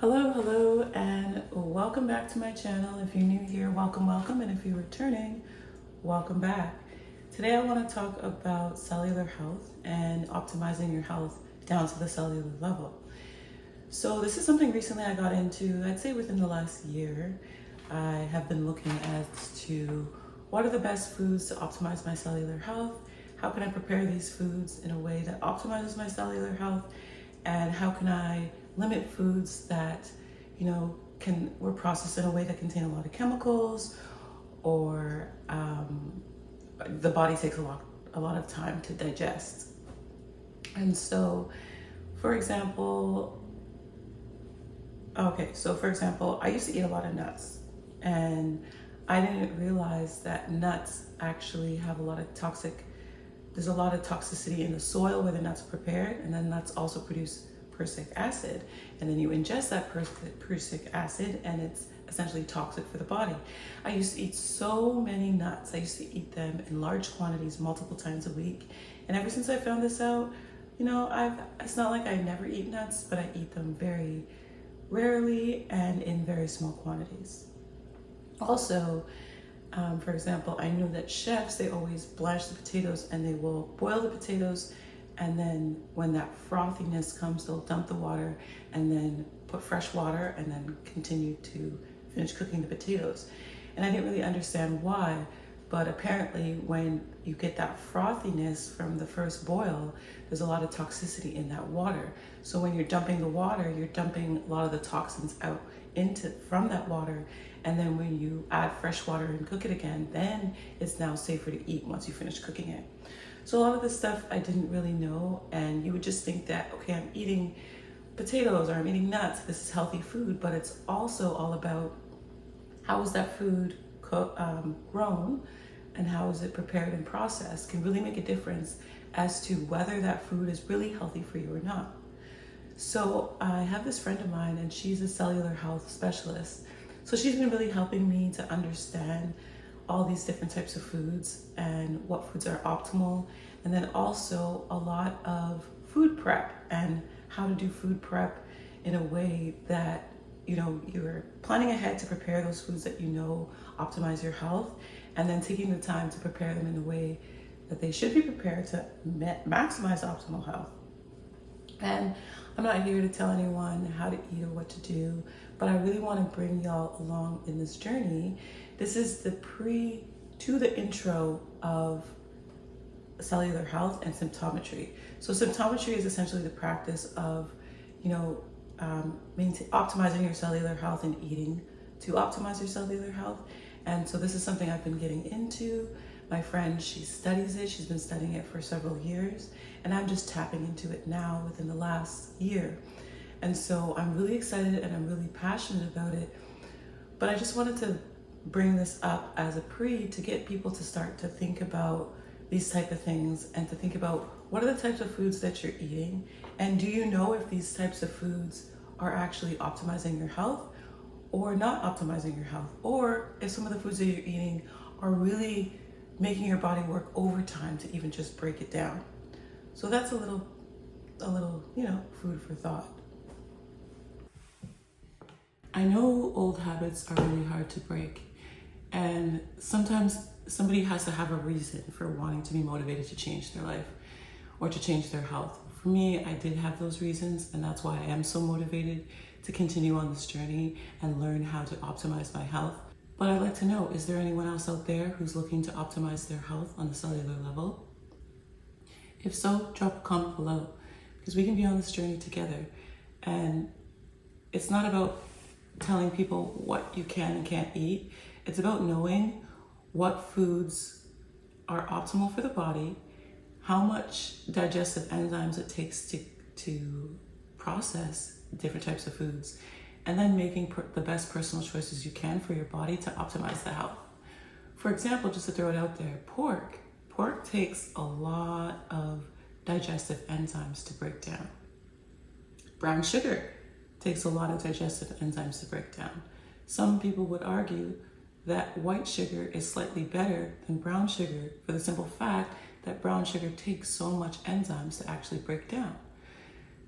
Hello, and welcome back to my channel. If you're new here, welcome, and if you're returning, welcome back. Today I want to talk about cellular health and optimizing your health down to the cellular level. So this is something recently I got into, I'd say within the last year. I have been looking as to what are the best foods to optimize my cellular health, how can I prepare these foods in a way that optimizes my cellular health, and how can I limit foods that were processed in a way that contain a lot of chemicals, or the body takes a lot of time to digest. And so, for example, I used to eat a lot of nuts, and I didn't realize that nuts actually have there's a lot of toxicity in the soil where the nuts are prepared, and then nuts also produce prussic acid, and then you ingest that prussic acid and it's essentially toxic for the body. I used to eat so many nuts. I used to eat them in large quantities multiple times a week, and ever since I found this out, it's not like I never eat nuts, but I eat them very rarely and in very small quantities. Also, for example, I know that chefs, they always blanch the potatoes and they will boil the potatoes, and then when that frothiness comes, they'll dump the water and then put fresh water and then continue to finish cooking the potatoes. And I didn't really understand why, but apparently when you get that frothiness from the first boil, there's a lot of toxicity in that water. So when you're dumping the water, you're dumping a lot of the toxins out from that water. And then when you add fresh water and cook it again, then it's now safer to eat once you finish cooking it. So a lot of this stuff I didn't really know, and you would just think that, okay, I'm eating potatoes or I'm eating nuts, this is healthy food, but it's also all about how is that food grown, and how is it prepared and processed can really make a difference as to whether that food is really healthy for you or not. So I have this friend of mine, and she's a cellular health specialist. So she's been really helping me to understand all these different types of foods and what foods are optimal, and then also a lot of food prep and how to do food prep in a way that you're planning ahead to prepare those foods that optimize your health, and then taking the time to prepare them in a way that they should be prepared to maximize optimal health. And I'm not here to tell anyone how to eat or what to do, but I really want to bring y'all along in this journey. This is the to the intro of cellular health and symptometry. So symptometry is essentially the practice of, optimizing your cellular health and eating to optimize your cellular health. And so this is something I've been getting into. My friend, she studies it. She's been studying it for several years, and I'm just tapping into it now within the last year. And so I'm really excited and I'm really passionate about it. But I just wanted to bring this up as a to get people to start to think about these type of things, and to think about what are the types of foods that you're eating, and do you know if these types of foods are actually optimizing your health or not optimizing your health, or if some of the foods that you're eating are really making your body work overtime to even just break it down. So that's a little food for thought. I know old habits are really hard to break, and sometimes somebody has to have a reason for wanting to be motivated to change their life or to change their health. For me, I did have those reasons, and that's why I am so motivated to continue on this journey and learn how to optimize my health. But I'd like to know, is there anyone else out there who's looking to optimize their health on the cellular level? If so, drop a comment below, because we can be on this journey together. And it's not about telling people what you can and can't eat. It's about knowing what foods are optimal for the body, how much digestive enzymes it takes to process different types of foods, and then making the best personal choices you can for your body to optimize the health. For example, just to throw it out there, pork takes a lot of digestive enzymes to break down. Brown sugar takes a lot of digestive enzymes to break down. Some people would argue that white sugar is slightly better than brown sugar for the simple fact that brown sugar takes so much enzymes to actually break down.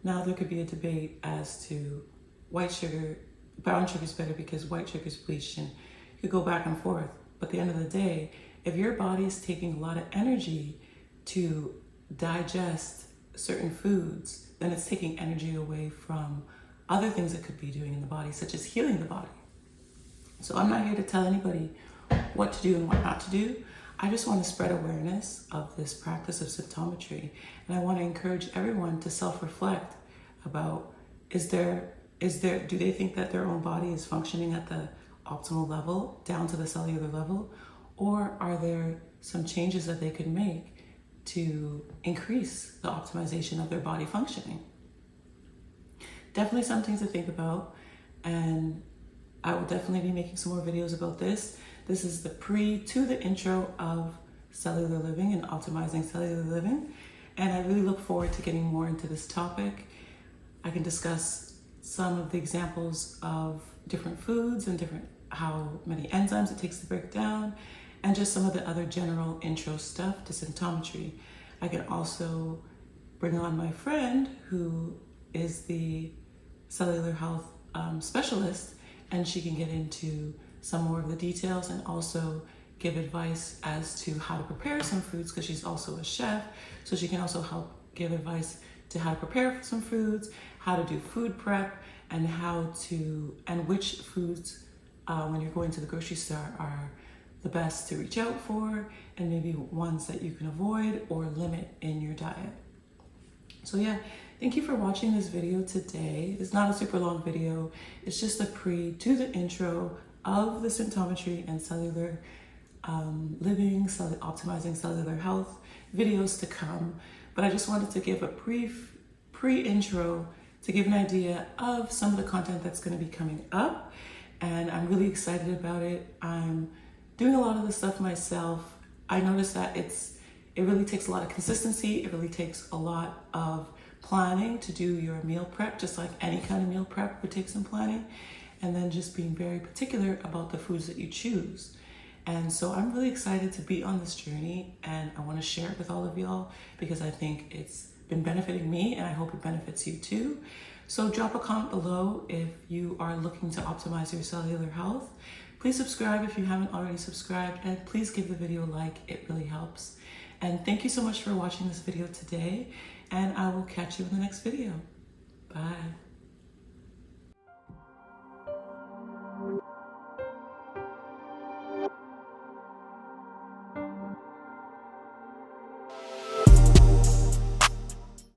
Now, there could be a debate as to white sugar, brown sugar is better because white sugar is bleached, and you could go back and forth. But at the end of the day, if your body is taking a lot of energy to digest certain foods, then it's taking energy away from other things it could be doing in the body, such as healing the body. So I'm not here to tell anybody what to do and what not to do. I just want to spread awareness of this practice of symptometry. And I want to encourage everyone to self-reflect about, do they think that their own body is functioning at the optimal level, down to the cellular level? Or are there some changes that they could make to increase the optimization of their body functioning? Definitely something to think about, and I will definitely be making some more videos about this. This is the to the intro of cellular living and optimizing cellular living, and I really look forward to getting more into this topic. I can discuss some of the examples of different foods and how many enzymes it takes to break down, and just some of the other general intro stuff to symptometry. I can also bring on my friend who is the cellular health specialist, and she can get into some more of the details and also give advice as to how to prepare some foods, because she's also a chef, so she can also help give advice to how to prepare some foods, how to do food prep, and which foods when you're going to the grocery store are the best to reach out for, and maybe ones that you can avoid or limit in your diet. So yeah, thank you for watching this video today. It's not a super long video. It's just a to the intro of the symptometry and cellular living, optimizing cellular health videos to come. But I just wanted to give a brief pre-intro to give an idea of some of the content that's going to be coming up. And I'm really excited about it. I'm doing a lot of this stuff myself. I noticed that it really takes a lot of consistency. It really takes a lot of planning to do your meal prep, just like any kind of meal prep would take some planning. And then just being very particular about the foods that you choose. And so I'm really excited to be on this journey, and I want to share it with all of y'all because I think it's been benefiting me, and I hope it benefits you too. So drop a comment below if you are looking to optimize your cellular health. Please subscribe if you haven't already subscribed, and please give the video a like. It really helps. And thank you so much for watching this video today, and I will catch you in the next video. Bye.